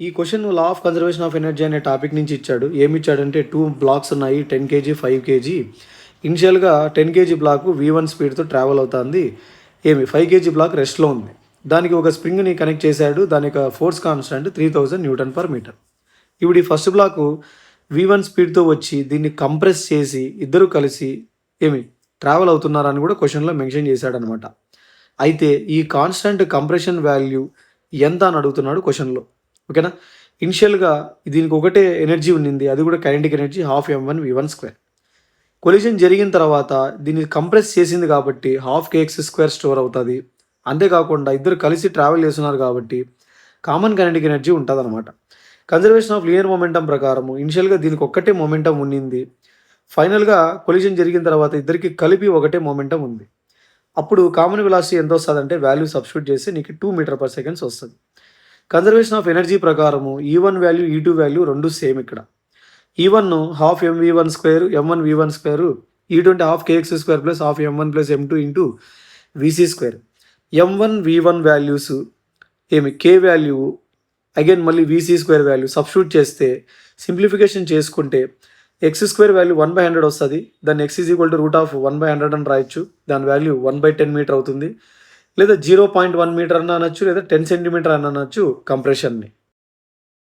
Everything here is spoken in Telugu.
ఈ question law of conservation of energy అనే టాపిక్ నుంచి ఇచ్చాడు. ఏమిచ్చాడంటే 2 బ్లాక్స్ ఉన్నాయి. 10 కేజీ, 5 కేజీ. ఇనిషియల్‌గా 10 కేజీ బ్లాకు V1 స్పీడ్‌తో ట్రావెల్ అవుతాంది. 5 కేజీ బ్లాక్ రెస్ట్‌లో ఉంది. దానికి ఒక స్ప్రింగ్‌ని కనెక్ట్ చేశాడు. దాని యొక్క force constant 3000 newton per metre. ఇప్పుడు ఈ ఫస్ట్ బ్లాకు V1 స్పీడ్‌తో వచ్చి దీన్ని కంప్రెస్ చేసి ఇద్దరు కలిసి ట్రావెల్ అవుతున్నారని కూడా క్వెషన్‌లో మెన్షన్ చేశాడనమాట. అయితే ఈ కాన్స్టాంట్ కంప్రెషన్ వాల్యూ ఎంత అని అడుగుతున్నాడు క్వెషన్‌లో. ఓకేనా. ఇనిషియల్‌గా దీనికి ఒకటే ఎనర్జీ ఉన్నింది. అది కూడా kinetic energy ½ m1v1 square. Collision జరిగిన తర్వాత దీన్ని కంప్రెస్ చేసింది కాబట్టి ½ kx² స్టోర్ అవుతుంది. అంతేకాకుండా ఇద్దరు కలిసి ట్రావెల్ చేస్తున్నారు కాబట్టి కామన్ కైనెటిక్ ఎనర్జీ ఉంటుందన్నమాట. కన్జర్వేషన్ ఆఫ్ లీనియర్ మొమెంటం ప్రకారము ఇనిషియల్‌గా దీనికి ఒక్కటే మొమెంటం ఉన్నింది. ఫైనల్‌గా కొలిజన్ జరిగిన తర్వాత ఇద్దరికి కలిపి ఒకటే మొమెంటం ఉంది. అప్పుడు కామన్ వెలాసిటీ ఎంత వస్తుందంటే వాల్యూ సబ్స్టిట్యూట్ చేస్తే నీకు 2 మీటర్ పర్ సెకండ్స్ వస్తుంది. కన్జర్వేషన్ ఆఫ్ ఎనర్జీ ప్రకారము E1 వాల్యూ E2 వాల్యూ రెండు సేమ్ ఇక్కడ. E1 ½ mv1 square m1v1 square, E2 అంటే ½ kx² plus ½ m1 plus m2 into vc square. m1 v1 values k value again మళ్ళీ vc స్క్వేర్ వాల్యూ సబ్స్టిట్యూట్ చేస్తే సింప్లిఫికేషన్ చేసుకుంటే x² వాల్యూ 1/100 వస్తుంది. దాన్ని x √1/100 అని రాయొచ్చు. దాని వాల్యూ 1/10 మీటర్ అవుతుంది. లేదా 0.1 మీటర్ అన్న అనొచ్చు, లేదా 10 సెంటీమీటర్ అని అనొచ్చు కంప్రెషన్ని.